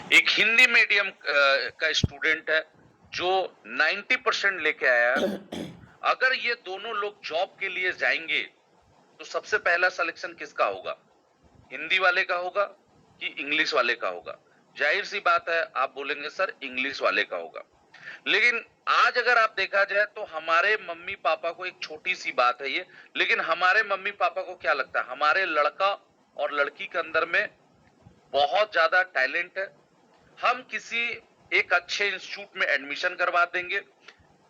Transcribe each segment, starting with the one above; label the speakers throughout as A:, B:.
A: एक हिंदी मीडियम का स्टूडेंट है जो 90% लेके आया है। अगर ये दोनों लोग जॉब के लिए जाएंगे तो सबसे पहला सिलेक्शन किसका होगा? हिंदी वाले का होगा कि इंग्लिश वाले का होगा? जाहिर सी बात है, आप बोलेंगे सर इंग्लिश वाले का होगा। लेकिन आज अगर आप देखा जाए तो हमारे मम्मी पापा को, एक छोटी सी बात है ये, लेकिन हमारे मम्मी पापा को क्या लगता है, हमारे लड़का और लड़की के अंदर में बहुत ज्यादा टैलेंट है, हम किसी एक अच्छे इंस्टीट्यूट में एडमिशन करवा देंगे,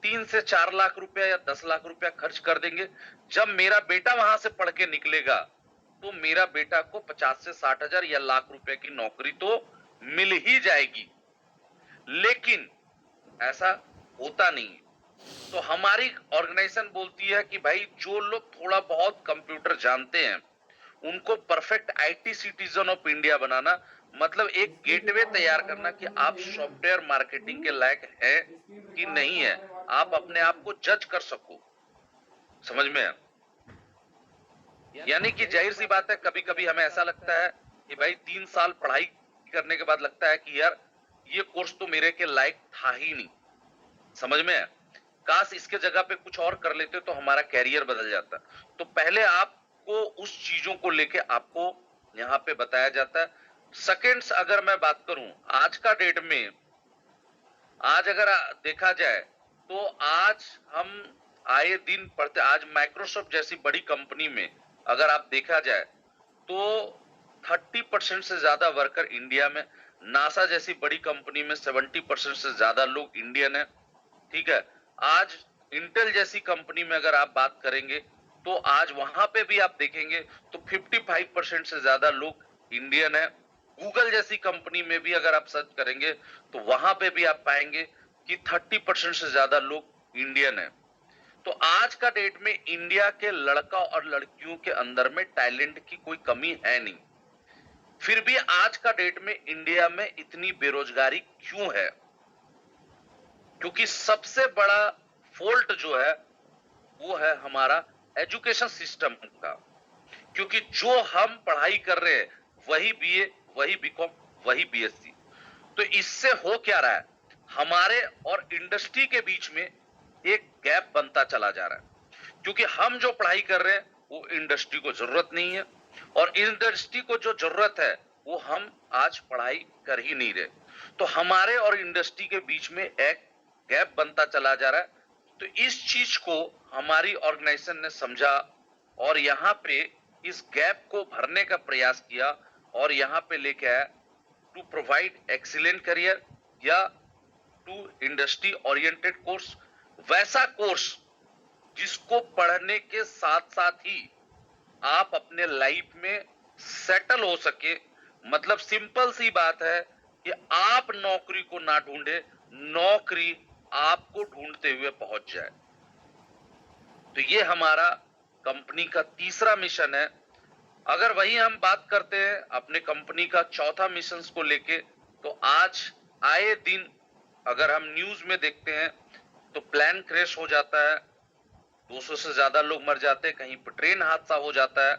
A: 3 से 4 लाख रुपया या 10 लाख रुपया खर्च कर देंगे। जब मेरा बेटा वहां से पढ़ के निकलेगा तो मेरा बेटा को 50 से 60 हजार या लाख रुपए की नौकरी तो मिल ही जाएगी। लेकिन ऐसा होता नहीं है। तो हमारी ऑर्गेनाइजेशन बोलती है कि भाई जो लोग थोड़ा बहुत कंप्यूटर जानते हैं उनको perfect IT citizen of India बनाना, मतलब एक गेटवे तैयार करना कि आप सॉफ्टवेयर मार्केटिंग के लायक है कि नहीं है, आप अपने आप को जज कर सको। समझ में है? यानी कि जाहिर सी बात है, कभी कभी हमें ऐसा लगता है कि भाई 3 साल पढ़ाई करने के बाद लगता है कि यार ये कोर्स तो मेरे के लायक था ही नहीं। समझ में है? काश इसके जगह पे कुछ और कर लेते तो हमारा कैरियर बदल जाता। तो पहले आपको उस चीजों को लेके आपको यहाँ पे बताया जाता है। सेकेंड्स अगर मैं बात करूं आज का डेट में, आज अगर देखा जाए तो आज हम आए दिन पढ़ते, आज माइक्रोसॉफ्ट जैसी बड़ी कंपनी में अगर आप देखा जाए तो 30% से ज्यादा वर्कर इंडिया में, नासा जैसी बड़ी कंपनी में 70% से ज्यादा लोग इंडियन है। ठीक है। आज इंटेल जैसी कंपनी में अगर आप बात करेंगे तो आज वहां पे भी आप देखेंगे तो 55% से ज्यादा लोग इंडियन है। गूगल जैसी कंपनी में भी अगर आप सर्च करेंगे तो वहां पे भी आप पाएंगे कि 30% से ज्यादा लोग इंडियन है। तो आज का डेट में इंडिया के लड़का और लड़कियों के अंदर में टैलेंट की कोई कमी है नहीं। फिर भी आज का डेट में इंडिया में इतनी बेरोजगारी क्यों है? क्योंकि सबसे बड़ा फॉल्ट जो है वो है हमारा एजुकेशन सिस्टम का। क्योंकि जो हम पढ़ाई कर रहे हैं वही बीए, वही बीकॉम, वही बीएससी, तो इससे हो क्या रहा है, हमारे और इंडस्ट्री के बीच में एक गैप बनता चला जा रहा है। क्योंकि हम जो पढ़ाई कर रहे हैं वो इंडस्ट्री को जरूरत नहीं है, और इंडस्ट्री को जो जरूरत है वो हम आज पढ़ाई कर ही नहीं रहे। तो हमारे और इंडस्ट्री के बीच में एक गैप बनता चला जा रहा है। तो इस चीज को हमारी ऑर्गेनाइजेशन ने समझा और यहाँ पे इस गैप को भरने का प्रयास किया और यहाँ पे लेके आया टू प्रोवाइड एक्सीलेंट करियर या टू इंडस्ट्री ओरिएंटेड कोर्स। वैसा कोर्स जिसको पढ़ने के साथ साथ ही आप अपने लाइफ में सेटल हो सके। मतलब सिंपल सी बात है कि आप नौकरी को ना ढूंढे, नौकरी आपको ढूंढते हुए पहुंच जाए। तो ये हमारा कंपनी का तीसरा मिशन है। अगर वही हम बात करते हैं अपने कंपनी का चौथा मिशन को लेके, तो आज आए दिन अगर हम न्यूज में देखते हैं तो प्लेन क्रैश हो जाता है, 200 से ज्यादा लोग मर जाते हैं, कहीं पर ट्रेन हादसा हो जाता है,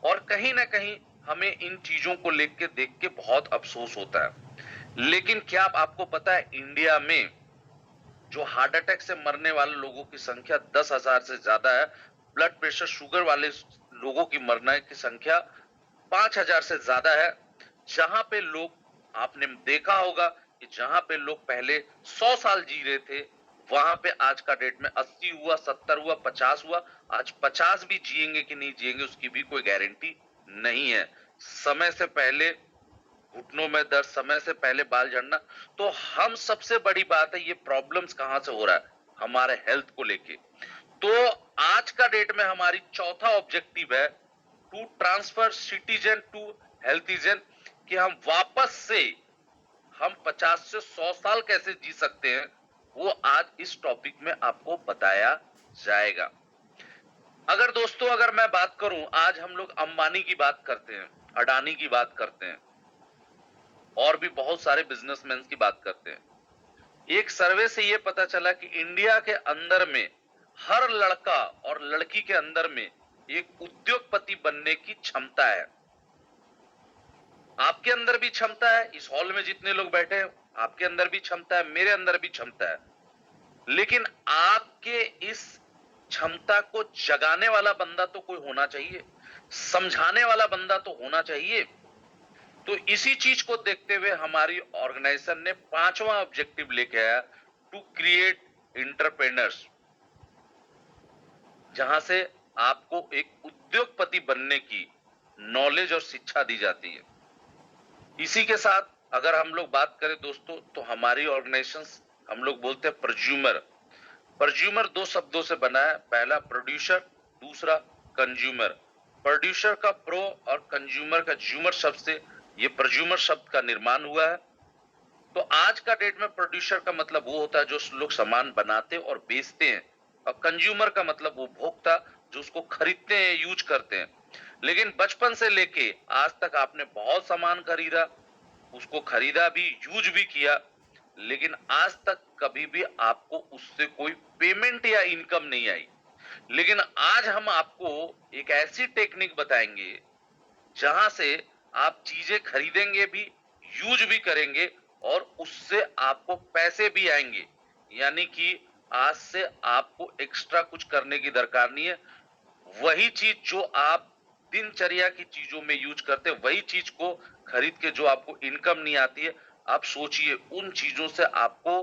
A: और कहीं ना कहीं हमें इन चीजों को लेके देख के बहुत अफसोस होता है। लेकिन क्या आपको पता है इंडिया में जो हार्ट अटैक से मरने वाले लोगों की संख्या 10,000 से ज्यादा है, ब्लड प्रेशर शुगर वाले लोगों की मरने की संख्या 5,000 से ज्यादा है। जहां पे लोग, आपने देखा होगा कि जहां पे लोग पहले 100 साल जी रहे थे, वहां पे आज का डेट में 80 हुआ, 70 हुआ, 50 हुआ। आज 50 भी जिएंगे कि नहीं जिएंगे उसकी भी कोई गारंटी नहीं है। समय से पहले घुटनों में दर्द, समय से पहले बाल झड़ना। तो हम सबसे बड़ी बात है, ये प्रॉब्लम्स कहां से हो रहा है, हमारे हेल्थ को लेके। तो आज का डेट में हमारी चौथा ऑब्जेक्टिव है टू ट्रांसफर सिटीजन टू हेल्थीजन, कि हम वापस से हम 50 से 100 साल कैसे जी सकते हैं, वो आज इस टॉपिक में आपको बताया जाएगा। अगर दोस्तों, अगर मैं बात करूं, आज हम लोग अंबानी की बात करते हैं, अडानी की बात करते हैं, और भी बहुत सारे बिजनेसमैन की बात करते हैं। एक सर्वे से यह पता चला कि इंडिया के अंदर में हर लड़का और लड़की के अंदर में एक उद्योगपति बनने की क्षमता है। आपके अंदर भी क्षमता है, इस हॉल में जितने लोग बैठे हैं आपके अंदर भी क्षमता है, मेरे अंदर भी क्षमता है, लेकिन आपके इस क्षमता को जगाने वाला बंदा तो कोई होना चाहिए, समझाने वाला बंदा तो होना चाहिए। तो इसी चीज को देखते हुए हमारी ऑर्गेनाइजेशन ने 5वां ऑब्जेक्टिव लेके आया, टू क्रिएट एंटरप्रेन्योर्स, जहां से आपको एक उद्योगपति बनने की नॉलेज और शिक्षा दी जाती है। इसी के साथ अगर हम लोग बात करें दोस्तों, तो हमारी ऑर्गेनाइजेशन हम लोग बोलते हैं प्रज्यूमर। प्रज्यूमर 2 शब्दों से बना है, पहला प्रोड्यूसर, दूसरा कंज्यूमर। प्रोड्यूसर का प्रो और कंज्यूमर का ज्यूमर शब्द से ये प्रज्यूमर शब्द का निर्माण हुआ है। तो आज का डेट में प्रोड्यूसर का मतलब वो होता है जो लोग सामान बनाते और बेचते हैं, और कंज्यूमर का मतलब वो उपभोक्ता जो उसको खरीदते हैं, यूज करते हैं। लेकिन बचपन से लेके आज तक आपने बहुत सामान खरीदा, उसको खरीदा भी, यूज भी किया, लेकिन आज तक कभी भी आपको उससे कोई पेमेंट या इनकम नहीं आई। लेकिन आज हम आपको एक ऐसी टेक्निक बताएंगे जहां से आप चीजें खरीदेंगे भी, यूज भी करेंगे, और उससे आपको पैसे भी आएंगे। यानी कि आज से आपको एक्स्ट्रा कुछ करने की दरकार नहीं है। वही चीज जो आप दिनचर्या की चीजों में यूज करते हैं, वही चीज को खरीद के जो आपको इनकम नहीं आती है, आप सोचिए उन चीजों से आपको,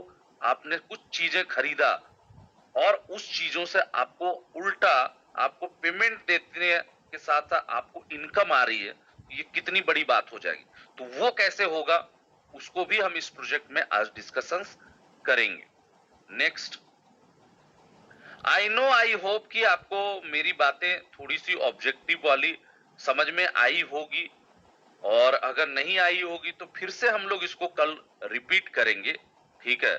A: आपने कुछ चीजें खरीदा और उस चीजों से आपको उल्टा आपको पेमेंट देने के साथ साथ आपको इनकम आ रही है, ये कितनी बड़ी बात हो जाएगी। तो वो कैसे होगा, उसको भी हम इस प्रोजेक्ट में आज डिस्कशंस करेंगे। नेक्स्ट, आई होप कि आपको मेरी बातें थोड़ी सी ऑब्जेक्टिव वाली समझ में आई होगी, और अगर नहीं आई होगी तो फिर से हम लोग इसको कल रिपीट करेंगे, ठीक है।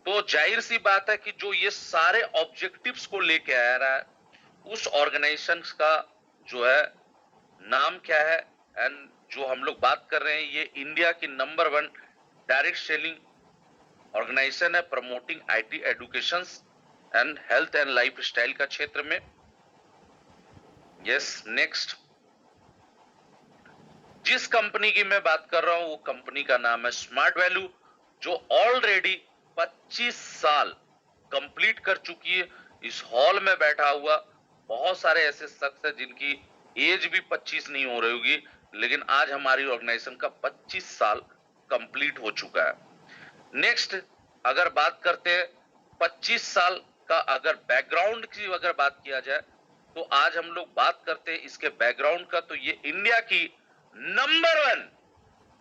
A: तो जाहिर सी बात है कि जो ये सारे ऑब्जेक्टिव्स को लेके आ रहा है, उस ऑर्गेनाइजेशन का जो है नाम क्या है, एंड जो हम लोग बात कर रहे हैं, ये इंडिया की नंबर 1 डायरेक्ट सेलिंग ऑर्गेनाइजेशन है, promoting IT education and health and life style का क्षेत्र में। यस, नेक्स्ट, जिस कंपनी की मैं बात कर रहा हूं वो कंपनी का नाम है स्मार्ट वैल्यू, जो ऑलरेडी 25 साल कंप्लीट कर चुकी है। इस हॉल में बैठा हुआ बहुत सारे ऐसे शख्स हैं जिनकी एज भी 25 नहीं हो रही होगी, लेकिन आज हमारी ऑर्गेनाइजेशन का 25 साल कंप्लीट हो चुका है। नेक्स्ट, अगर बात करते हैं 25 साल का अगर बैकग्राउंड की अगर बात किया जाए, तो आज हम लोग बात करते हैं इसके बैकग्राउंड का, तो ये इंडिया की नंबर 1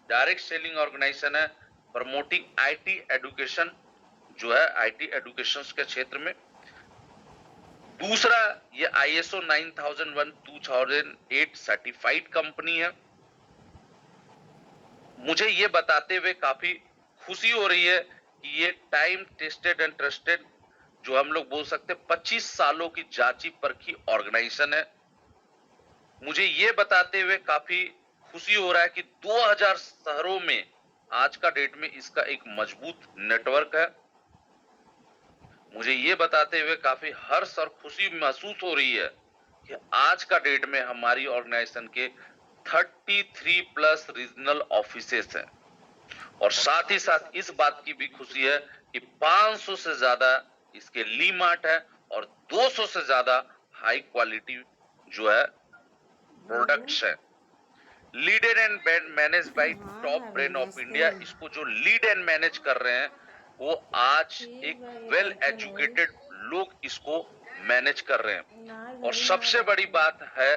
A: डायरेक्ट सेलिंग ऑर्गेनाइजेशन है, प्रमोटिंग आईटी एजुकेशन, जो है आईटी एजुकेशन के क्षेत्र में। दूसरा, ये ISO 9001 2008 सर्टिफाइड कंपनी है। मुझे ये बताते हुए काफी खुशी हो रही है कि ये टाइम टेस्टेड एंड ट्रस्टेड, जो हम लोग बोल सकते हैं 25 सालों की जांची परखी ऑर्गेनाइजेशन है। मुझे ये बताते हुए काफी खुशी हो रहा है कि 2000 शहरों में आज का डेट में इसका एक मजबूत नेटवर्क है। मुझे ये बताते हुए काफी हर्ष और खुशी महसूस हो रही है कि आज का डेट में हमारी ऑर्गेनाइजेशन के 33 प्लस रीजनल ऑफिसेस हैं, और साथ ही साथ इस बात की भी खुशी है कि 500 से ज्यादा इसके ली मार्ट है, और 200 से ज्यादा हाई क्वालिटी जो है प्रोडक्ट्स है। Leaded and manage by top brain of India, इसको जो लीड एंड मैनेज कर रहे हैं वो आज एक वेल एजुकेटेड लोग इसको मैनेज कर रहे हैं। और सबसे बड़ी बात है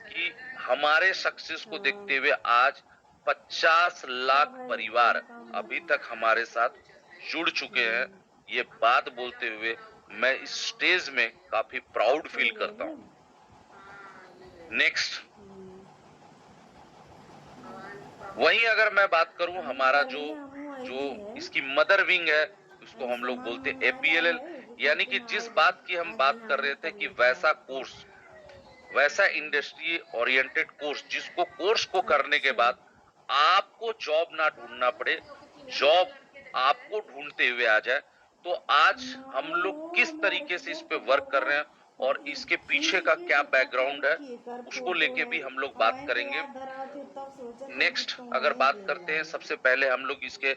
A: कि हमारे सक्सेस को देखते हुए आज 50 लाख परिवार अभी तक हमारे साथ जुड़ चुके हैं। ये बात बोलते हुए मैं इस स्टेज में काफी प्राउड फील करता हूं। नेक्स्ट, वहीं अगर मैं बात करूं हमारा जो जो इसकी मदर विंग है, उसको हम लोग बोलते हैं APLL, यानी कि जिस बात की हम बात कर रहे थे कि वैसा कोर्स, वैसा इंडस्ट्री ओरिएंटेड कोर्स, जिसको कोर्स को करने के बाद आपको जॉब ना ढूंढना पड़े, जॉब आपको ढूंढते हुए आ जाए। तो आज हम लोग किस तरीके से इस पे वर्क कर रहे हैं और इसके पीछे का क्या बैकग्राउंड है उसको लेके भी हम लोग बात करेंगे। नेक्स्ट अगर बात करते हैं, सबसे पहले हम लोग इसके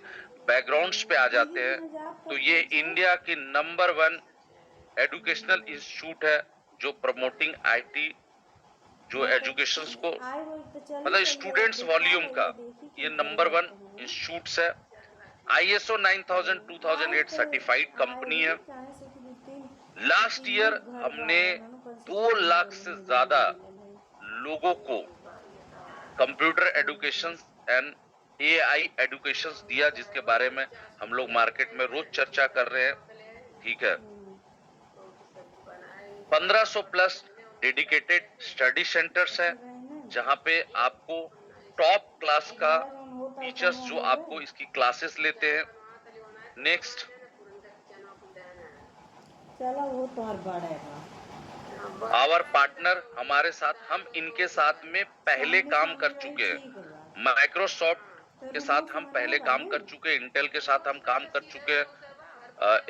A: बैकग्राउंड्स पे आ जाते हैं। तो ये इंडिया की नंबर 1 एजुकेशनल इंस्टीट्यूट है जो प्रमोटिंग आईटी, जो एजुकेशन को मतलब स्टूडेंट्स वॉल्यूम का ये नंबर 1 इंस्टीट्यूट है। ISO 9000 2008 सर्टिफाइड कंपनी है। लास्ट ईयर हमने 2 लाख से ज्यादा लोगों को computer education and AI education दिया, जिसके बारे में हम लोग मार्केट में रोज चर्चा कर रहे हैं। ठीक है, 1500 प्लस डेडिकेटेड स्टडी सेंटर्स है जहां पे आपको टॉप क्लास का टीचर्स जो आपको इसकी क्लासेस लेते हैं। नेक्स्ट
B: चलो वो तो हर बड़ा है।
A: आवर पार्टनर हमारे साथ, हम इनके साथ में पहले काम कर चुके हैं। माइक्रोसॉफ्ट के साथ हम पहले काम कर चुके हैं, इंटेल के साथ हम काम कर चुके हैं,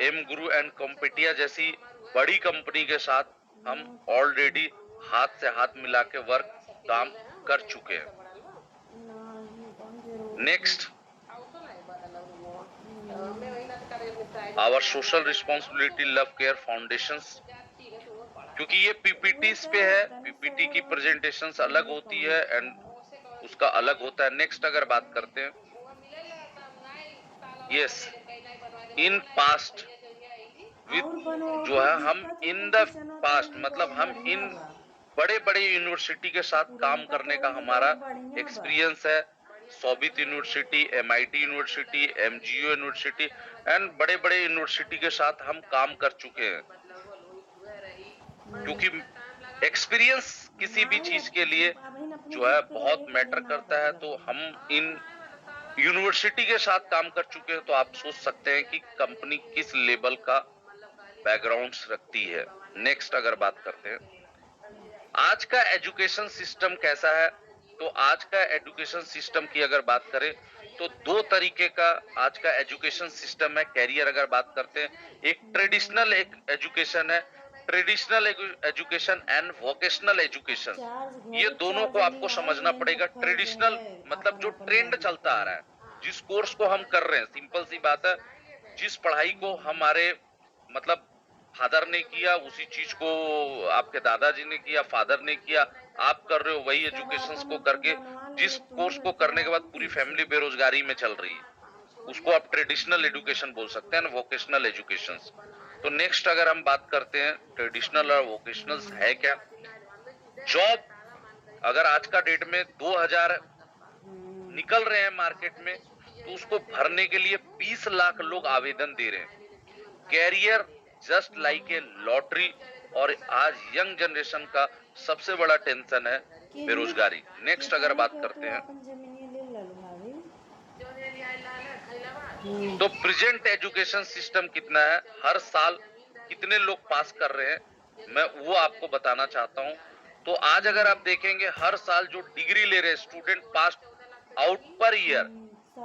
A: एम गुरु एंड कॉम्पिटिया जैसी बड़ी कंपनी के साथ हम ऑलरेडी हाथ से हाथ मिला के वर्क काम कर चुके हैं। Next our social responsibility love care foundations, क्योंकि ये पीपीटीज पे है, पीपीटी की प्रेजेंटेशंस अलग होती है एंड उसका अलग होता है। नेक्स्ट अगर बात करते हैं, यस इन पास्ट विद जो है हम इन द पास्ट मतलब हम इन बड़े बड़े यूनिवर्सिटी के साथ काम करने का हमारा एक्सपीरियंस है। सोबित university, MIT university, MGU university and बड़े बड़े यूनिवर्सिटी के साथ हम काम कर चुके हैं। क्योंकि एक्सपीरियंस किसी भी चीज के लिए जो है बहुत मैटर करता है, तो हम इन यूनिवर्सिटी के साथ काम कर चुके हैं, तो आप सोच सकते हैं कि कंपनी किस लेवल का बैकग्राउंड्स रखती है। नेक्स्ट अगर बात करते हैं, आज का एजुकेशन सिस्टम कैसा है, तो आज का एजुकेशन सिस्टम की अगर बात करें तो 2 तरीके का आज का एजुकेशन सिस्टम है। कैरियर अगर बात करते हैं, एक ट्रेडिशनल एक एजुकेशन है, traditional education and vocational education. ये दोनों को आपको समझना पड़ेगा। ट्रेडिशनल मतलब जो ट्रेंड चलता आ रहा है, जिस कोर्स को हम कर रहे हैं, सिंपल सी बात है, जिस पढ़ाई को हमारे मतलब फादर ने किया उसी चीज को आपके दादाजी ने किया, फादर ने किया, आप कर रहे हो वही एजुकेशन को करके, जिस कोर्स को करने के बाद पूरी फैमिली बेरोजगारी में चल रही है, उसको आप ट्रेडिशनल एजुकेशन बोल सकते हैं, वोकेशनल एजुकेशन। तो नेक्स्ट अगर हम बात करते हैं ट्रेडिशनल और वोकेशनल है क्या। जॉब अगर आज का डेट में 2000 निकल रहे हैं मार्केट में, तो उसको भरने के लिए 20 लाख लोग आवेदन दे रहे हैं। Career just like a lottery, और आज यंग जनरेशन का सबसे बड़ा टेंशन है बेरोजगारी। नेक्स्ट अगर बात करते हैं, तो प्रेजेंट एजुकेशन सिस्टम कितना है, हर साल कितने लोग पास कर रहे हैं, मैं वो आपको बताना चाहता हूं। तो आज अगर आप देखेंगे हर साल जो डिग्री ले रहे हैं student pass out per year,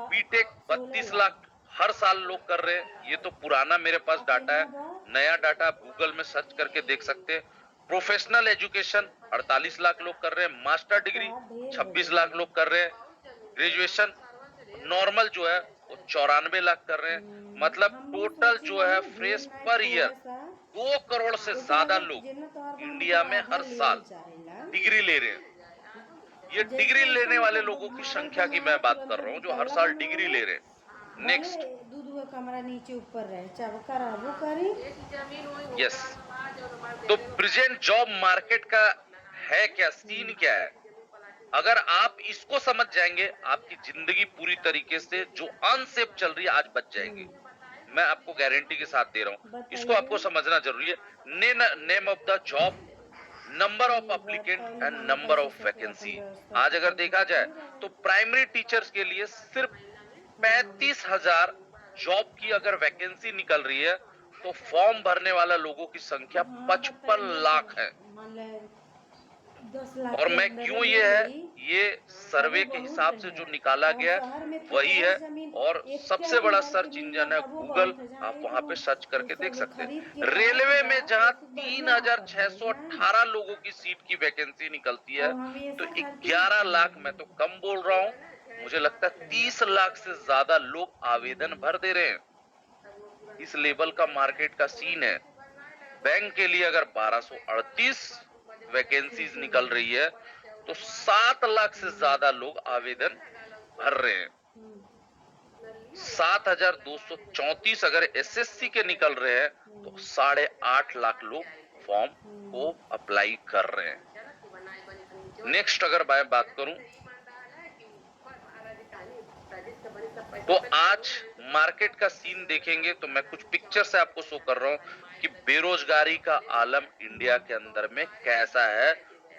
A: BTech 32 lakh हर साल लोग कर रहे हैं। ये तो पुराना मेरे पास डाटा है, नया डाटा आप गूगल में सर्च करके देख सकते हैं। प्रोफेशनल एजुकेशन 48 लाख लोग कर रहे हैं, मास्टर डिग्री 26 लाख लोग कर रहे हैं, ग्रेजुएशन नॉर्मल जो है वो 94 लाख कर रहे हैं। मतलब टोटल जो है फ्रेश पर ईयर 2 करोड़ से ज्यादा लोग इंडिया में हर साल डिग्री ले रहे हैं। ये डिग्री लेने वाले लोगों की संख्या की मैं बात कर रहा हूँ जो हर साल डिग्री ले रहे हैं। नेक्स्ट
B: कमरा नीचे ऊपर रहे चाहे कराबो करी।
A: यस, तो प्रेजेंट जॉब मार्केट का है क्या, सीन क्या है, अगर आप इसको समझ जाएंगे आपकी जिंदगी पूरी तरीके से जो अनसेफ चल रही है आज बच जाएगी। मैं आपको गारंटी के साथ दे रहा हूँ, इसको आपको समझना जरूरी है। Name of the job, number of applicant and number of vacancy. आज अगर देखा जाए तो प्राइमरी टीचर्स के लिए सिर्फ 35,000 जॉब की अगर वैकेंसी निकल रही है, तो फॉर्म भरने वाला लोगों की संख्या 55 लाख है।
B: 10 लाख
A: और
B: के
A: मैं
B: अंदर
A: क्यों
B: मिल
A: ये है,
B: गई
A: ये
B: तब
A: सर्वे
B: वो
A: के
B: बहुत
A: हिसाब से
B: बढ़िया
A: जो
B: है।
A: निकाला
B: और
A: गया
B: शहर में तो
A: वही है।
B: बहुत जमीन,
A: और
B: एक
A: सबसे
B: प्यारी
A: बड़ा
B: घर की
A: सर्च
B: मिलने
A: इंजन है
B: का वो
A: गूगल,
B: बहुत है, जहाँ
A: आप
B: एक
A: वहां पे
B: रूम
A: सर्च
B: वो
A: करके देख
B: सब
A: सकते
B: खरीद
A: हैं।
B: के लाया
A: रेलवे में
B: पूरा,
A: जहां
B: तो बढ़िया ऑफर है, ना।
A: 3618 लोगों की सीट की वैकेंसी निकलती है,
B: और
A: तो
B: हमेशा खरीदती
A: 11
B: रहती
A: लाख, मैं
B: है।
A: तो कम बोल रहा हूँ, मुझे लगता है 30 लाख से ज्यादा लोग आवेदन भर दे रहे हैं। इस लेवल का मार्केट का सीन है। बैंक के लिए अगर 1238 वैकेंसीज निकल रही है, तो 7 लाख से ज्यादा लोग आवेदन भर रहे हैं। 7234 अगर एसएससी के निकल रहे हैं, तो 8.5 लाख लोग फॉर्म को अप्लाई कर रहे हैं। नेक्स्ट अगर मैं बात करूं, तो आज मार्केट का सीन देखेंगे तो मैं कुछ पिक्चर से आपको शो कर रहा हूं कि बेरोजगारी का आलम इंडिया के अंदर में कैसा है।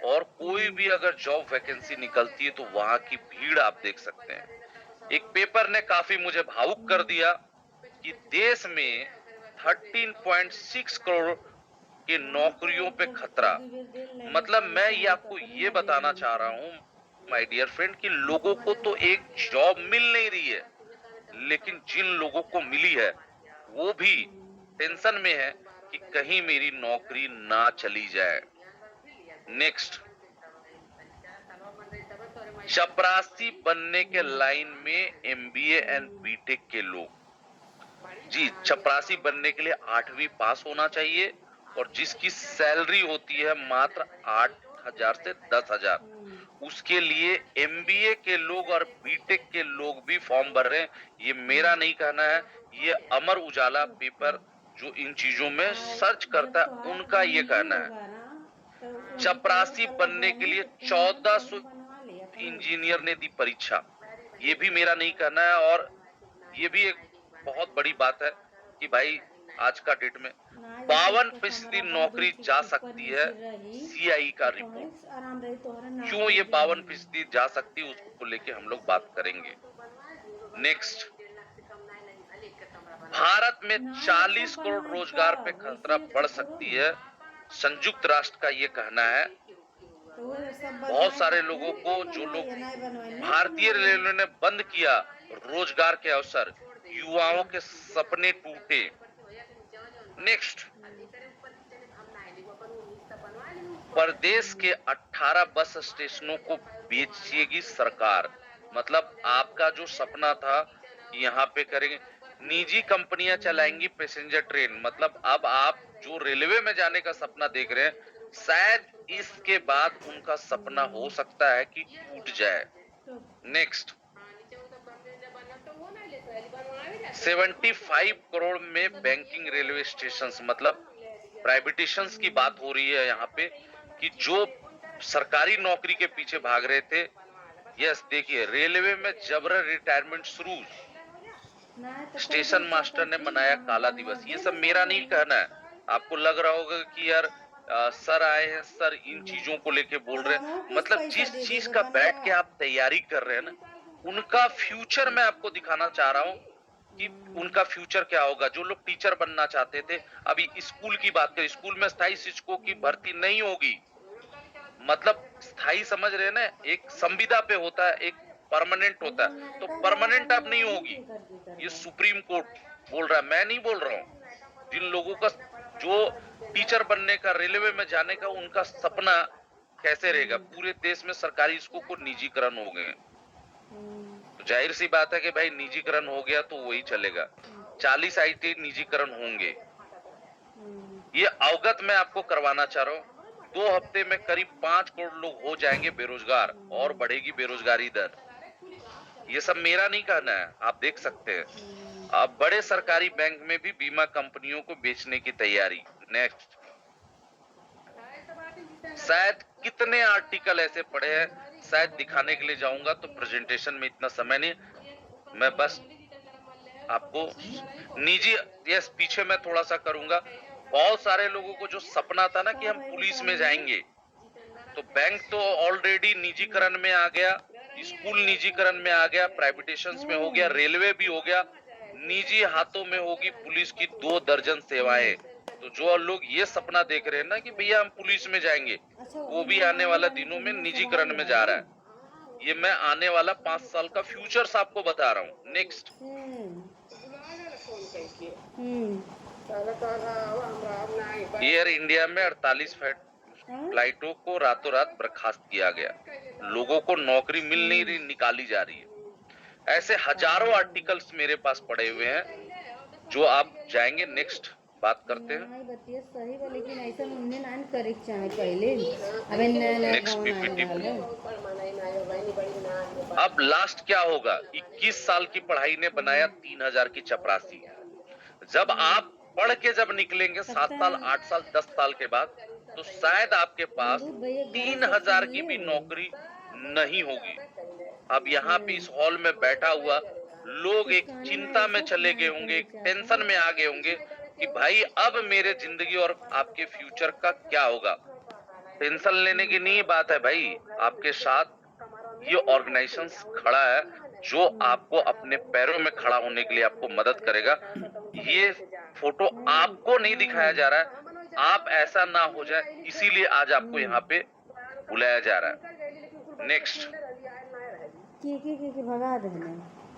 A: और कोई भी अगर जॉब वैकेंसी निकलती है तो वहां की भीड़ आप देख सकते हैं। एक पेपर ने काफी मुझे भावुक कर दिया कि देश में 13.6 करोड़ के नौकरियों पे खतरा। मतलब मैं ये आपको ये बताना चाह रहा हूं माय डियर फ्रेंड कि लोगों को तो एक जॉब मिल नहीं रही है, लेकिन जिन लोगों को मिली है वो भी टेंशन में है कि कहीं मेरी नौकरी ना चली जाए। नेक्स्ट, चपरासी बनने के लाइन में एमबीए एंड बीटेक के लोग। जी, चपरासी बनने के लिए 8वीं पास होना चाहिए, और जिसकी सैलरी होती है मात्र 8,000 से 10,000, उसके लिए एमबीए के लोग और बीटेक के लोग भी फॉर्म भर रहे हैं। ये मेरा नहीं कहना है, ये अमर उजाला पेपर जो इन चीजों में सर्च करता
B: जब
A: है
B: तुम्हारा
A: उनका
B: काम
A: ये
B: नहीं
A: कहना है।
B: होगा ना, तो उनकी कलर
A: चपरासी
B: कलर
A: बनने के
B: बने
A: लिए
B: तो तुम्हारी कलर
A: 1400
B: बनवा ले अपने
A: इंजीनियर ने दी परीक्षा। ये भी मेरा नहीं कहना है, और ये भी एक बहुत बड़ी बात है कि भाई आज का डेट में
B: ना। जैसे इसका
A: 52%
B: कमरा बा 2
A: नौकरी
B: फीट
A: जा
B: ऊपर
A: सकती है।
B: नीचे रही
A: सीआई का
B: तो
A: रिपोर्ट,
B: तुम्हें आराम रही, तोहरा ना
A: क्यों ये
B: भी
A: 52% जा सकती है उसको लेके हम लोग बात करेंगे। नेक्स्ट, भारत में
B: ना एक
A: 40
B: सब
A: करोड़
B: बनवाई
A: रोजगार पे
B: तब
A: खतरा
B: वैसे
A: बढ़
B: तो करो
A: सकती
B: ना।
A: है, संयुक्त राष्ट्र का ये कहना है।
B: तो वो सब
A: बहुत
B: बनवाई
A: सारे
B: तब
A: लोगों
B: नहीं
A: को, जो
B: बनवाई
A: लोग
B: है, नहीं बनवाई नहीं
A: भारतीय
B: बनवाई।
A: रेलवे ने बंद किया रोजगार के अवसर, युवाओं के सपने टूटे। नेक्स्ट, प्रदेश के 18 बस स्टेशनों को बेचेगी सरकार। मतलब आपका जो सपना था कि यहाँ पे करेंगे, निजी कंपनियां चलाएंगी पैसेंजर ट्रेन। मतलब अब आप जो रेलवे में जाने का सपना देख रहे हैं, शायद इसके बाद उनका सपना हो सकता है कि टूट जाए।
B: तो
A: नेक्स्ट, 75 करोड़ में बैंकिंग रेलवे स्टेशन, मतलब प्राइवेटेशंस की बात हो रही है यहाँ पे कि जो सरकारी नौकरी के पीछे भाग रहे थे। यस, देखिए रेलवे में जबरन रिटायरमेंट शुरू,
B: ना तो कोई
A: स्टेशन
B: कोई
A: मास्टर ने
B: कहती
A: मनाया
B: हम
A: काला
B: बनवा
A: दिवस। ये
B: दे
A: सब मेरा नहीं कहना है। आपको लग रहा होगा कि यार सर आए हैं, सर इन चीजों को लेके बोल
B: तो
A: रहे
B: हम
A: हैं।
B: कुछ
A: मतलब
B: पैसा
A: जिस
B: दे
A: चीज
B: देबे
A: का बैठ के
B: बनवा।
A: आप तैयारी कर रहे हैं ना, उनका फ्यूचर मैं आपको दिखाना चाह रहा हूँ कि उनका फ्यूचर क्या होगा। जो लोग टीचर बनना चाहते थे, अभी स्कूल की बात करें, स्कूल में स्थायी शिक्षकों की भर्ती नहीं होगी। मतलब स्थायी समझ रहे हैं ना, एक संविदा पे होता है, एक परमानेंट होता
B: जो
A: है, तो
B: नयका घर
A: परमानेंट
B: बने
A: अब नहीं
B: वाली
A: होगी।
B: के कर दी
A: ये
B: करवा।
A: सुप्रीम कोर्ट बोल रहा है, मैं नहीं बोल रहा हूँ। जिन लोगों का जो टीचर बनने का, रेलवे में जाने का उनका सपना कैसे रहेगा। पूरे देश में सरकारी स्कूल को निजीकरण हो गए, तो जाहिर सी बात है कि भाई निजीकरण हो गया तो वही चलेगा। 40 आईटी निजीकरण होंगे, ये अवगत मैं आपको करवाना चाह रहा हूँ। 2 हफ्ते में करीब 5 करोड़ लोग हो जाएंगे बेरोजगार, और बढ़ेगी बेरोजगारी दर। ये सब मेरा नहीं कहना है, आप देख सकते हैं। अब बड़े सरकारी बैंक में भी बीमा कंपनियों को बेचने की तैयारी। नेक्स्ट, शायद कितने आर्टिकल ऐसे पड़े हैं, शायद दिखाने के लिए जाऊंगा तो प्रेजेंटेशन में इतना समय नहीं। मैं बस आपको निजी, यस पीछे मैं थोड़ा सा करूंगा। बहुत सारे लोगों को जो सपना था ना कि हम पुलिस में जाएंगे, तो बैंक तो ऑलरेडी निजीकरण में आ गया, स्कूल निजीकरण में आ गया, प्राइवेटेशंस में हो गया, रेलवे भी हो गया। निजी हाथों में होगी पुलिस की 2 दर्जन सेवाएं। तो जो लोग ये सपना देख रहे हैं ना कि भैया हम पुलिस में जाएंगे,
B: अच्छा
A: वो भी आने वाला दिनों में निजीकरण में जा रहा है। ये मैं आने वाला 5 साल का फ्यूचर्स आपको बता रहा हूँ। नेक्स्ट, एयर इंडिया में 48 फ्लाइटों को रातों रात बर्खास्त किया गया, लोगों को नौकरी मिल नहीं रही, निकाली जा रही है। ऐसे हजारों आर्टिकल्स मेरे पास पड़े हुए हैं जो आप जाएंगे। नेक्स्ट बात करते हैं।
B: नहीं बतिया सही बा, लेकिन ऐसा उन्हें ना करे के चाहे पहले। अबे नया नया
A: नेक्स्ट
B: कौन आने
A: पीपीटी।
B: वाला है?
A: अब लास्ट क्या होगा? 21 साल की पढ़ाई ने बनाया 3000 की चपरासी। जब आप पढ़ के जब निकलेंगे 7 साल, 8 साल, 10 साल के बाद, तो शायद आपके पास
B: अमरूद भैया घर से
A: 3000 की
B: सुन
A: भी
B: ले।
A: नौकरी नहीं होगी। अब यहाँ पे इस हॉल में बैठा हुआ लोग एक चिंता में चले गए होंगे, एक टेंशन में आ गए होंगे कि भाई अब मेरे जिंदगी और आपके फ्यूचर का क्या होगा। टेंशन लेने की नहीं बात है भाई, आपके साथ ये ऑर्गेनाइजेशन खड़ा है जो आपको अपने पैरों में खड़ा होने के लिए आपको मदद करेगा। ये फोटो आपको नहीं दिखाया जा रहा है, आप ऐसा ना हो जाए, इसीलिए आज आपको यहाँ पे बुलाया जा रहा है। नेक्स्ट,
B: के भगा देने।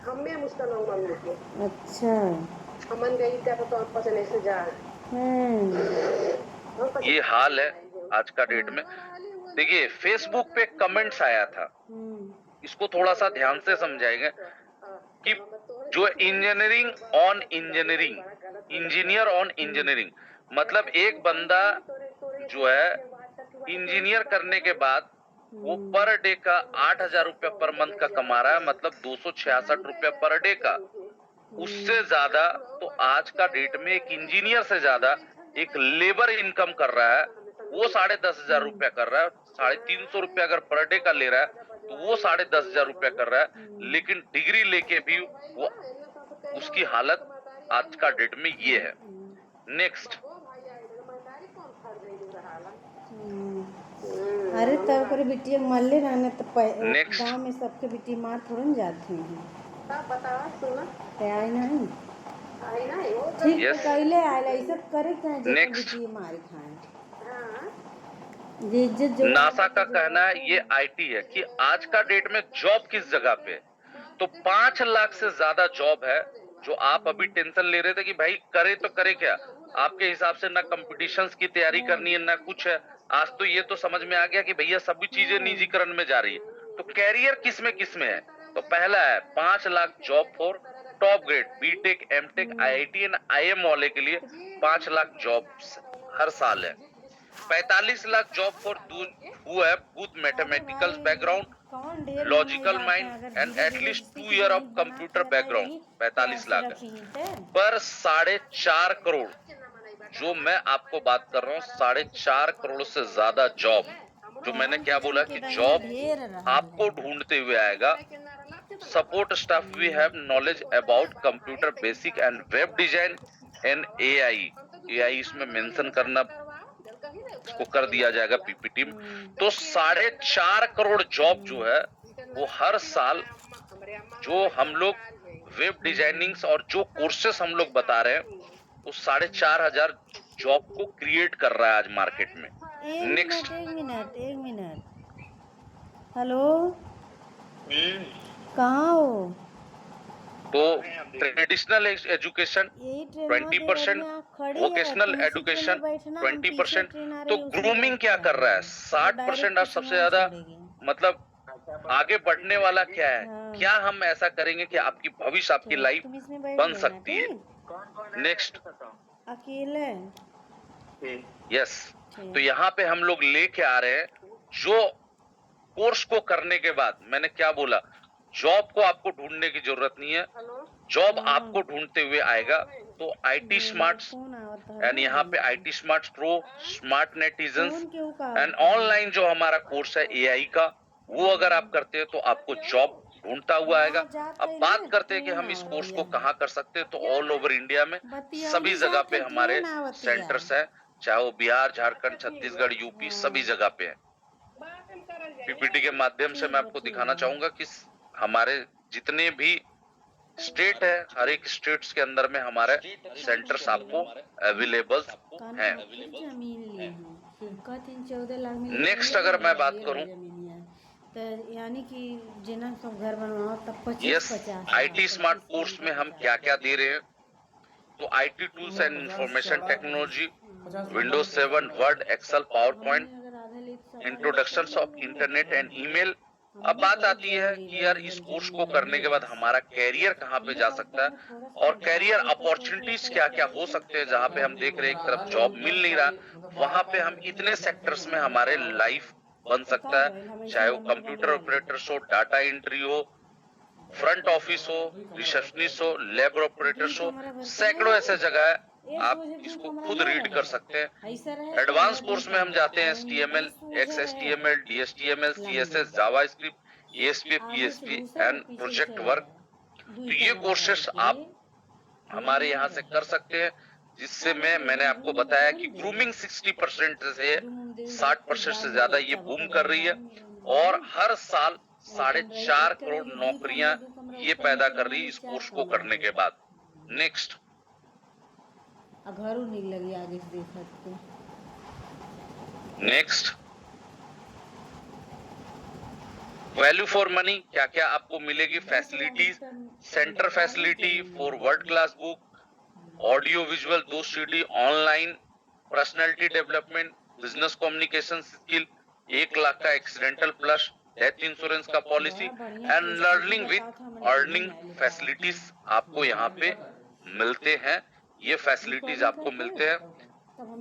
C: हमें मुश्किल होगा हम लोग के।
B: अच्छा।
C: हमन गई क्या तो हम पसंद से जा।
A: ये हाल है आज का डेट में। देखिए फेसबुक पे कमेंट्स आया था, इसको थोड़ा सा ध्यान से समझाएंगे कि जो engineering on engineering, engineer on engineering, मतलब एक बंदा जो है इंजीनियर करने के बाद वो पर डे का 8000 रुपया पर मंथ का कमा रहा है, मतलब 266 रुपया पर डे का। उससे ज्यादा तो आज का डेट में एक इंजीनियर से ज्यादा एक लेबर इनकम कर रहा है, वो 10,500 रुपया कर रहा है। 350 रुपया अगर पर डे का ले रहा है तो वो 10,500 रुपया कर रहा है, लेकिन डिग्री लेके भी वो उसकी हालत आज का डेट में ये है। नेक्स्ट,
B: अरे तब करे बिटिया मल्ले रहने तो
A: Next.
B: गांव में सबके बिटिया मार थोड़ा न जाते हैं।
C: बताओ सुना।
B: आई नहीं
C: आई नहीं वो
B: ठीक
A: Yes.
B: तो कैले आयला ई सब करे क्या जे
A: Next.
B: बिटिया मार खाए।
C: हां
B: जे इज्जत जो
A: नासा का कहना है ये आईटी है कि आज का डेट में जॉब किस जगह पे है? तो 5 लाख से ज्यादा जॉब है। जो आप अभी टेंशन ले रहे थे कि भाई करे तो करे क्या, आपके हिसाब से ना कंपटीशंस की तैयारी करनी है ना कुछ है। आज तो ये तो समझ में आ गया कि भैया सभी चीजें निजीकरण में जा रही है। तो कैरियर किस में है? तो पहला है 5 lakh job for top grade BTech, MTech, IIT and IIM वाले के लिए 5 लाख जॉब हर साल है। 45 lakh job for who have good mathematical background, logical mind and at least 2 year of computer background, 45 lakh है। पर 4.5 करोड़, जो मैं आपको बात कर रहा हूँ 4.5 करोड़ से ज्यादा जॉब, जो मैंने क्या बोला कि जॉब आपको ढूंढते हुए आएगा। Support staff we have knowledge about computer basic and web design and AI इसमें मेंशन करना, इसको कर दिया जाएगा पीपीटी में। तो 4.5 करोड़ जॉब जो है वो हर साल जो हम लोग वेब डिजाइनिंग और जो कोर्सेस हम लोग बता रहे हैं वो 4,500 जॉब को क्रिएट कर रहा है आज मार्केट में। नेक्स्ट,
B: एक मिनट हेलो कहाँ हो?
A: तो ट्रेडिशनल एजुकेशन 20%, वोकेशनल एजुकेशन 20%, तो ग्रूमिंग क्या कर रहा है 60%। और सबसे ज्यादा मतलब आगे बढ़ने वाला क्या है, क्या हम ऐसा करेंगे कि आपकी भविष्य, आपकी लाइफ बन सकती है। नेक्स्ट,
B: अकेले
A: यस, तो यहाँ पे हम लोग लेके आ रहे हैं जो कोर्स को करने के बाद, मैंने क्या बोला, जॉब को आपको ढूंढने की जरूरत नहीं है, जॉब आपको ढूंढते हुए आएगा। तो आईटी स्मार्ट्स एंड यहाँ पे IT smarts pro, smart netizens and online जो हमारा कोर्स है एआई का, वो अगर आप करते हैं तो आपको जॉब ढूंढता हुआ आएगा। अब बात करते हैं कि हम इस कोर्स को कहाँ कर सकते हैं, तो ऑल ओवर इंडिया में सभी जगह पे हमारे सेंटर्स हैं, चाहे वो बिहार, झारखंड, छत्तीसगढ़, यूपी, सभी जगह पे है। पीपीटी के माध्यम से मैं आपको दिखाना चाहूंगा कि हमारे जितने भी स्टेट है, हर एक स्टेट्स के अंदर में हमारे सेंटर्स आपको अवेलेबल हैं।
B: जमीन ली है का 3-14 लाख में
A: नेक्स्ट अगर मैं बात करूं,
B: तो यानी कि जिना सब घर बनवाओ तब 25-50
A: आईटी स्मार्ट कोर्स में हम क्या क्या दे रहे हैं, तो IT tools and information technology, Windows 7, Word, Excel, PowerPoint, introduction of internet and email. अब बात आती है कि यार इस कोर्स को करने के बाद हमारा कैरियर कहाँ पे जा सकता है और कैरियर अपॉर्चुनिटीज क्या क्या हो सकते हैं। जहाँ पे हम देख रहे हैं एक तरफ जॉब मिल नहीं रहा, वहां पे हम इतने सेक्टर्स में हमारे लाइफ बन सकता है, चाहे वो कंप्यूटर ऑपरेटर्स हो, डाटा एंट्री हो, फ्रंट ऑफिस हो, रिसेप्शनिस्ट हो, लैब ऑपरेटर्स हो, सैकड़ों ऐसे जगह है आप इसको खुद रीड कर सकते हैं। एडवांस कोर्स में हम जाते हैं HTML, XHTML, DHTML, CSS, JavaScript, ASP, PHP and project work. तो ये कोर्सेस आप हमारे यहाँ से कर सकते हैं, जिससे मैंने आपको बताया कि ग्रूमिंग 60% से 60% से ज्यादा ये बूम कर रही है और हर साल 4.5 करोड़ नौकरियां ये पैदा कर रही है इस कोर्स को करने के बाद। नेक्स्ट
B: घरों नहीं लगी आगे से देखा तो
A: नेक्स्ट वैल्यू फॉर मनी क्या क्या आपको मिलेगी, facilities, centre facility for world class book, audio visual 2 CD online, personality development, business communication skill, 1 lakh का एक्सीडेंटल प्लस, डेथ इंश्योरेंस का policy and learning with earning facilities आपको यहाँ पे मिलते हैं। ये फैसिलिटीज आपको मिलते हैं।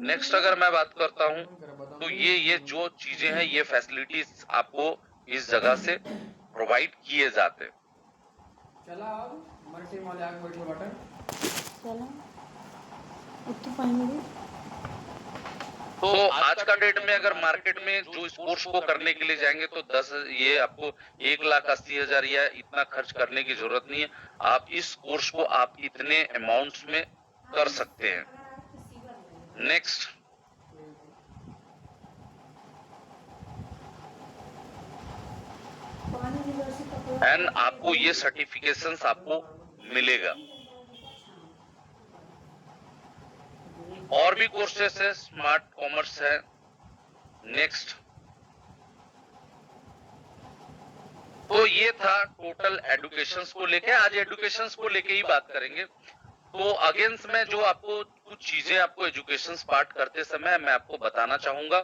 A: नेक्स्ट अगर मैं बात करता हूँ तो ये जो चीजें हैं, ये फैसिलिटीज आपको इस जगह से प्रोवाइड किए जाते हैं।
B: चला तो पहले
A: तो आज का डेट में अगर मार्केट में जो इस कोर्स को करने के लिए जाएंगे तो ये आपको 1,80,000 या इतना खर्च करने की जरूरत नहीं है। आप इस कोर्स को आप इतने अमाउंट्स में कर सकते हैं। नेक्स्ट एंड आपको ये सर्टिफिकेशंस आपको मिलेगा। और भी कोर्सेस है, स्मार्ट कॉमर्स है। नेक्स्ट तो ये था टोटल एजुकेशंस को लेके। आज एजुकेशंस को लेके ही बात करेंगे। तो अगेंस्ट में जो आपको कुछ चीजें आपको एजुकेशंस पार्ट करते समय मैं आपको बताना चाहूंगा।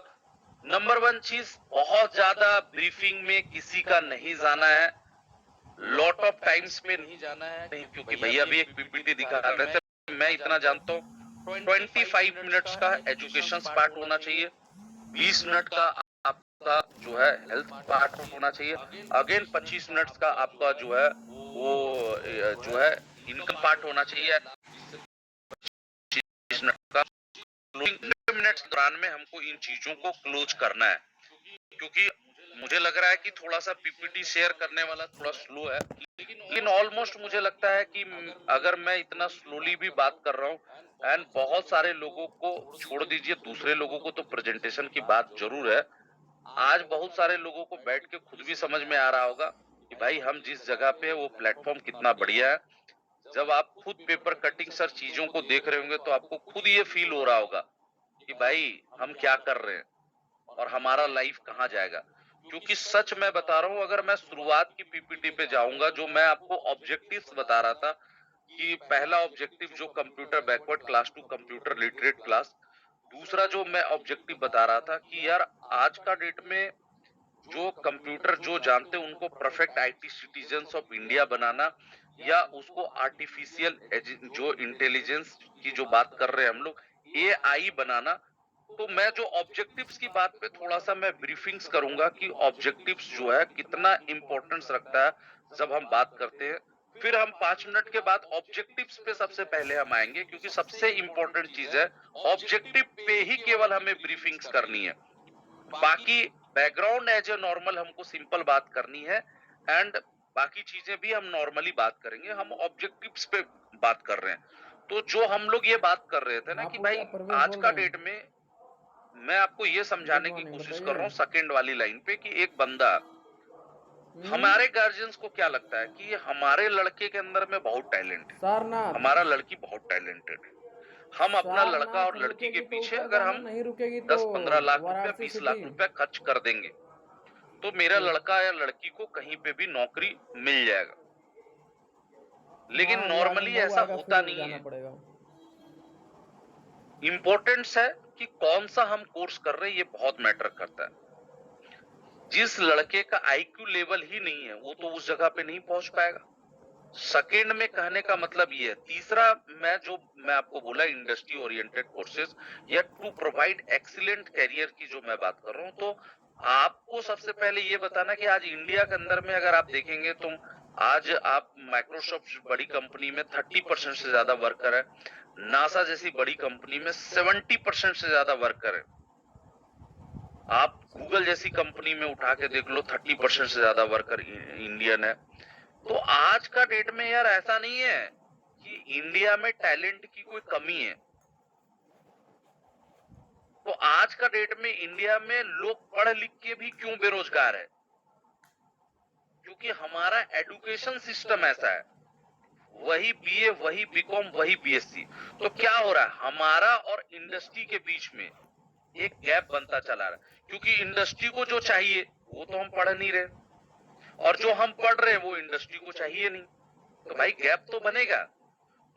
A: नंबर 1 चीज, बहुत ज्यादा ब्रीफिंग में किसी का नहीं जाना है, लॉट ऑफ टाइम्स में नहीं जाना है, क्योंकि भैया भी एक PPT दिखा रहे थे, मैं इतना जानता हूँ 25 मिनट्स का एजुकेशन पार्ट होना चाहिए, 20 मिनट का आपका जो है हेल्थ पार्ट होना चाहिए, अगेन 25 मिनट्स का आपका जो है वो जो है इनकम पार्ट होना चाहिए, 20 मिनट का मिनट्स के दौरान में हमको इन चीजों को क्लोज करना है। क्योंकि मुझे लग रहा है कि थोड़ा सा PPT शेयर करने वाला थोड़ा स्लो है, लेकिन ऑलमोस्ट मुझे लगता है कि अगर मैं इतना स्लोली भी बात कर रहा हूँ एंड बहुत सारे लोगों को छोड़ दीजिए, दूसरे लोगों को तो प्रेजेंटेशन की बात जरूर है। आज बहुत सारे लोगों को बैठ के खुद भी समझ में आ रहा होगा कि भाई हम जिस जगह पे वो प्लेटफॉर्म कितना बढ़िया है। जब आप खुद पेपर कटिंग सर चीजों को देख रहे होंगे तो आपको खुद ये फील हो रहा होगा कि भाई हम क्या कर रहे हैं और हमारा लाइफ कहाँ जाएगा। क्योंकि सच मैं बता रहा हूँ, अगर मैं शुरुआत की PPT पे जाऊंगा, जो मैं आपको ऑब्जेक्टिव्स बता रहा था कि पहला ऑब्जेक्टिव जो computer backward class to computer literate class, दूसरा जो मैं ऑब्जेक्टिव बता रहा था कि यार आज का डेट में जो कंप्यूटर जो जानते हैं उनको perfect IT citizens of India बनाना, या उसको आर्टिफिशियल जो इंटेलिजेंस की जो बात कर रहे हैं हम लोग AI बनाना। तो मैं जो ऑब्जेक्टिव्स की बात पे थोड़ा सा मैं ब्रीफिंग्स करूंगा कि ऑब्जेक्टिव्स जो है कितना इंपॉर्टेंस रखता है जब हम बात करते हैं। फिर हम 5 मिनट के बाद ऑब्जेक्टिव्स पे सबसे पहले हम आएंगे, क्योंकि सबसे इंपॉर्टेंट चीज है ऑब्जेक्टिव पे ही केवल हमें ब्रीफिंग्स करनी है। बाकी बैकग्राउंड एज ए नॉर्मल हमको सिंपल बात करनी है एंड बाकी चीजें भी हम नॉर्मली बात करेंगे। हम ऑब्जेक्टिव्स पे बात कर रहे हैं। तो जो हम लोग ये बात कर रहे थे ना कि भाई आज का डेट में मैं आपको ये समझाने की कोशिश कर रहा हूँ सेकंड वाली लाइन पे कि एक बंदा हमारे गार्जियंस को क्या लगता है कि हमारे लड़के के अंदर में बहुत टैलेंट है,
D: सारनाथ
A: हमारा लड़की बहुत टैलेंटेड है, हम अपना लड़का और
D: सारनाथ
A: लड़की के
D: रुकेगी तो
A: पीछे
D: ऊपर
A: अगर
D: जाना,
A: हम
D: नहीं रुकेगी तो
A: 10-15 लाख रुपए,
D: वाराणसी
A: 20 लाख
D: सिटी।
A: रुपए खर्च कर देंगे तो मेरा लड़का या लड़की को कहीं पे भी नौकरी मिल जाएगा। लेकिन
D: हाँ, ये आगे
A: नॉर्मली
D: मऊ
A: ऐसा
D: आएगा,
A: होता
D: फिर
A: नहीं
D: जाना
A: है।
D: पड़ेगा।
A: इम्पोर्टेंस है कि कौन सा हम कोर्स कर रहे हैं, ये बहुत मैटर करता है। जिस लड़के का आईक्यू लेवल ही नहीं है वो तो उस जगह पे नहीं पहुंच पाएगा। सेकेंड में कहने का मतलब ये है। तीसरा, मैं आपको बोला इंडस्ट्री ओरिएंटेड कोर्सेज या टू प्रोवाइड एक्सीलेंट करियर की जो मैं बात कर रहा हूँ, तो आपको सबसे पहले ये बताना कि आज इंडिया के अंदर में अगर आप देखेंगे तो आज आप माइक्रोसॉफ्ट बड़ी कंपनी में 30% से ज्यादा वर्कर है, नासा जैसी बड़ी कंपनी में 70% से ज्यादा वर्कर है, आप गूगल जैसी कंपनी में उठा के देख लो 30% से ज्यादा वर्कर इंडियन है। तो आज का डेट में यार ऐसा नहीं है कि इंडिया में टैलेंट की कोई कमी है। तो आज का डेट में इंडिया में लोग पढ़ लिख के भी क्यों बेरोजगार है? क्योंकि हमारा एजुकेशन सिस्टम ऐसा है, वही बीए, वही बीकॉम, वही बीएससी। तो क्या हो रहा है, हमारा और इंडस्ट्री के बीच में एक गैप बनता चला रहा है, क्योंकि इंडस्ट्री को जो चाहिए वो तो हम पढ़ नहीं रहे, और जो हम पढ़ रहे हैं वो इंडस्ट्री को चाहिए नहीं। तो भाई गैप तो बनेगा।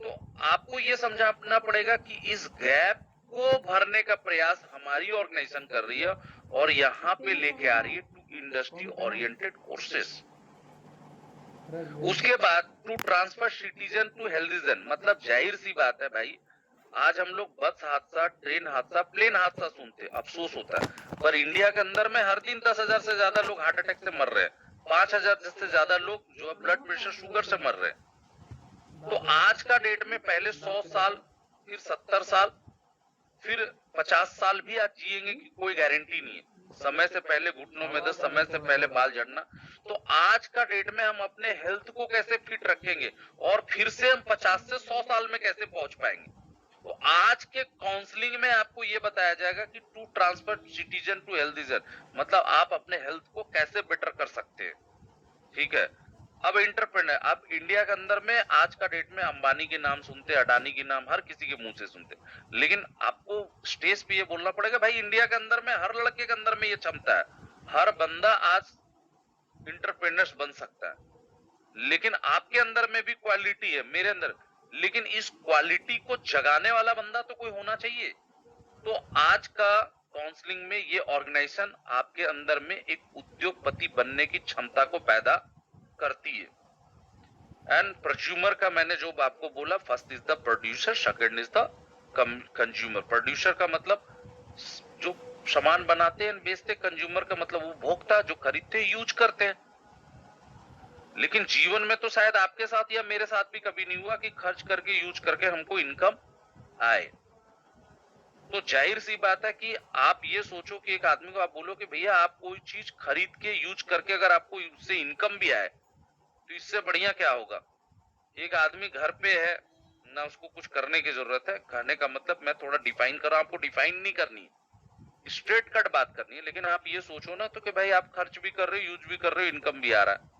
A: तो आपको ये समझाना पड़ेगा कि इस गैप को भरने का प्रयास हमारी ऑर्गेनाइजेशन कर रही है और यहाँ पे लेके आ रही है टू इंडस्ट्री ओरिएंटेड कोर्सेस। उसके बाद टू ट्रांसफर सिटीजन टू हेल्थिजन, मतलब जाहिर सी बात है भाई, आज हम लोग बस हादसा, ट्रेन हादसा, प्लेन हादसा सुनते हैं, अफसोस होता है, पर इंडिया के अंदर में हर दिन 10,000 से ज्यादा लोग हार्ट अटैक से मर रहे हैं, 5,000 से ज्यादा लोग जो है ब्लड प्रेशर, शुगर से मर रहे हैं। तो आज का डेट में पहले 100 साल, फिर 70 साल, फिर 50 साल भी आज जिएंगे की कोई गारंटी नहीं है। समय से पहले घुटनों में दर्द, समय से पहले बाल झड़ना। तो आज का डेट में हम अपने हेल्थ को कैसे फिट रखेंगे और फिर से हम 50 से 100 साल में कैसे पहुंच पाएंगे? तो आज के काउंसलिंग में आपको यह बताया जाएगा कि टू ट्रांसफर सिटीजन टू हेल्थिजन, मतलब आप अपने हेल्थ को कैसे बेटर कर सकते हैं। ठीक है। अब एंटरप्रेन्योर, अब इंडिया के अंदर में आज का डेट में अंबानी के नाम सुनते, अडानी के नाम हर किसी के मुंह से सुनते, लेकिन आपको स्टेज पे ये बोलना पड़ेगा भाई इंडिया के अंदर में हर लड़के के अंदर में ये क्षमता है, हर बंदा आज एंटरप्रेन्योर्स बन सकता है, लेकिन आपके अंदर में भी क्वालिटी है, मेरे अंदर, लेकिन इस क्वालिटी को जगाने वाला बंदा तो कोई होना चाहिए। तो आज का काउंसलिंग में ये ऑर्गेनाइजेशन आपके अंदर में एक उद्योगपति बनने की क्षमता को पैदा करती है। एंड कंज्यूमर का मैंने जो आपको बोला, first is the producer, second is the consumer. Producer का मतलब जो सामान बनाते हैं बेचते, कंज्यूमर का मतलब वो भोक्ता जो खरीदते यूज करते हैं। लेकिन जीवन में तो शायद आपके साथ या मेरे साथ भी कभी नहीं हुआ कि खर्च करके यूज करके हमको इनकम आए। तो जाहिर सी बात है कि आप ये सोचो कि एक आदमी को आप बोलो कि भैया आप कोई चीज खरीद के यूज करके अगर आपको उससे इनकम भी आए तो इससे बढ़िया क्या होगा। एक आदमी घर पे है ना, उसको कुछ करने की जरूरत है। कहने का मतलब मैं थोड़ा डिफाइन कर रहा हूं, आपको डिफाइन नहीं करनी है, स्ट्रेट कट बात करनी है, लेकिन आप ये सोचो ना तो कि भाई आप खर्च भी कर रहे हो, यूज भी कर रहे हो, इनकम भी आ रहा है।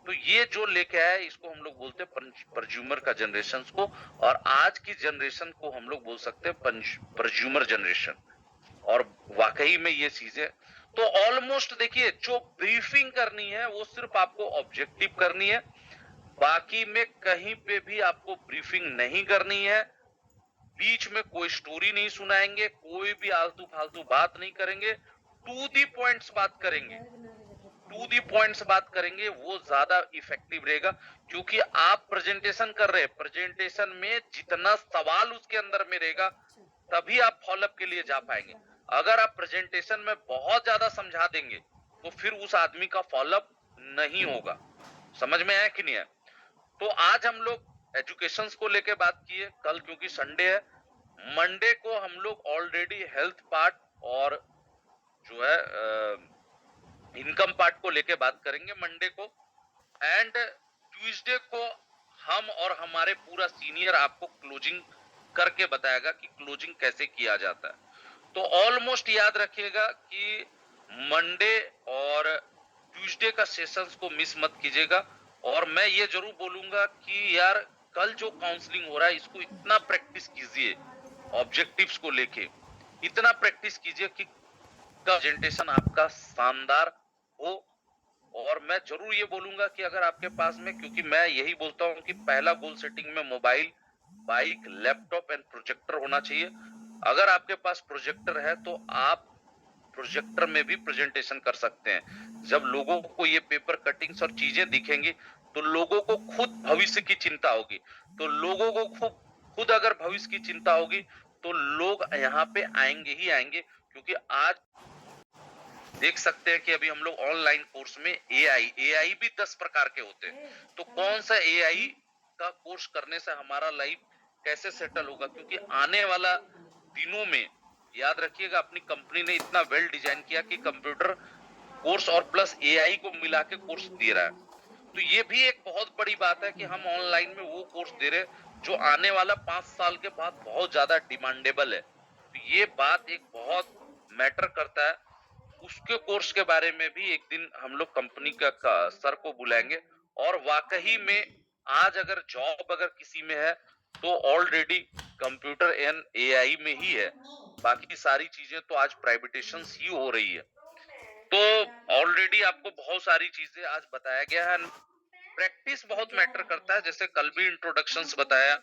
A: तो ये जो लेके आया इसको हम लोग बोलते हैं प्रज्यूमर का जनरेशन को, और आज की जनरेशन को हम लोग बोल सकते हैं प्रज्यूमर जनरेशन। और वाकई में ये चीजें तो ऑलमोस्ट देखिए, जो ब्रीफिंग करनी है वो सिर्फ आपको ऑब्जेक्टिव करनी है, बाकी में कहीं पे भी आपको ब्रीफिंग नहीं करनी है। बीच में कोई स्टोरी नहीं सुनाएंगे, कोई भी आलतू फालतू बात नहीं करेंगे, टू दी पॉइंट्स बात करेंगे, टू दी पॉइंट्स बात करेंगे, वो ज्यादा इफेक्टिव रहेगा। क्योंकि आप प्रेजेंटेशन कर रहे हैं, प्रेजेंटेशन में जितना सवाल उसके अंदर में रहेगा तभी आप फॉलोअप के लिए जा पाएंगे। अगर आप प्रेजेंटेशन में बहुत ज्यादा समझा देंगे तो फिर उस आदमी का फॉलोअप नहीं होगा। समझ में आया कि नहीं है? तो आज हम लोग एजुकेशन को लेके बात किए, कल क्योंकि संडे है, मंडे को हम लोग ऑलरेडी हेल्थ पार्ट और जो है इनकम पार्ट को लेके बात करेंगे मंडे को। एंड ट्यूसडे को हम और हमारे पूरा सीनियर आपको क्लोजिंग करके बताएगा कि क्लोजिंग कैसे किया जाता है। तो ऑलमोस्ट याद रखिएगा कि मंडे और ट्यूसडे का सेशंस को मिस मत कीजिएगा। और मैं ये जरूर बोलूंगा कि यार कल जो काउंसलिंग हो रहा है इसको इतना प्रैक्टिस कीजिए, ऑब्जेक्टिव्स को लेके इतना प्रैक्टिस कीजिए कि प्रेजेंटेशन आपका शानदार हो। और मैं जरूर ये बोलूंगा कि अगर आपके पास में, क्योंकि मैं यही बोलता हूं कि पहला गोल सेटिंग में mobile, bike, laptop and projector होना चाहिए। अगर आपके पास प्रोजेक्टर है तो आप प्रोजेक्टर में भी प्रेजेंटेशन कर सकते हैं। जब लोगों को ये पेपर कटिंग्स और चीजें दिखेंगी तो लोगों को खुद भविष्य की चिंता होगी। तो लोगों को खुद अगर भविष्य की चिंता होगी तो लोग यहाँ पे आएंगे ही आएंगे। क्योंकि आज देख सकते हैं कि अभी हम लोग ऑनलाइन कोर्स में एआई भी 10 प्रकार के होते हैं। तो कौन सा एआई का कोर्स करने से हमारा लाइफ कैसे सेटल होगा, क्योंकि आने वाला दिनों में याद रखिएगा अपनी कंपनी ने इतना वेल डिजाइन किया कि कंप्यूटर कोर्स और प्लस एआई को मिला के कोर्स दे रहा है। तो ये भी एक बहुत बड़ी बात है कि हम ऑनलाइन में वो कोर्स दे रहे हैं जो आने वाला 5 साल के बाद बहुत ज्यादा डिमांडेबल है। तो ये बात एक बहुत मैटर करता है। उसके कोर्स के बारे में भी एक दिन हम लोग कंपनी का सर को बुलाएंगे। और वाकई में आज अगर जॉब अगर किसी में है तो ऑलरेडी कंप्यूटर एंड एआई में ही है। बाकी सारी चीजें तो आज प्राइवेटेशंस ही हो रही है। तो ऑलरेडी आपको बहुत सारी चीजें आज बताया गया है। प्रैक्टिस बहुत मैटर करता है, जैसे कल भी इंट्रोडक्शंस बताया,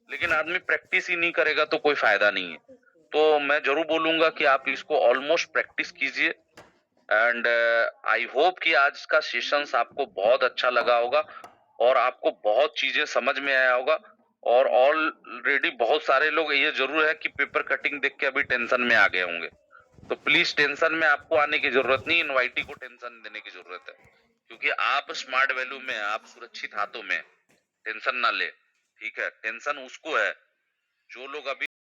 A: लेकिन आदमी प्रैक्टिस ही नहीं करेगा तो कोई फायदा नहीं है। तो मैं जरूर बोलूंगा कि आप इसको ऑलमोस्ट प्रैक्टिस कीजिए। एंड आई होप कि आज का सेशंस आपको बहुत अच्छा लगा होगा और आपको बहुत चीजें समझ में आया होगा। और ऑलरेडी बहुत सारे लोग, ये जरूर है कि पेपर कटिंग देख के अभी टेंशन में आ गए होंगे। तो प्लीज टेंशन में आपको आने की जरूरत नहीं, इनवाइटी को टेंशन देने की जरूरत है। क्योंकि आप स्मार्ट वैल्यू में, आप सुरक्षित हाथों में, टेंशन ना ले। ठीक है, टेंशन उसको है जो लोग अभी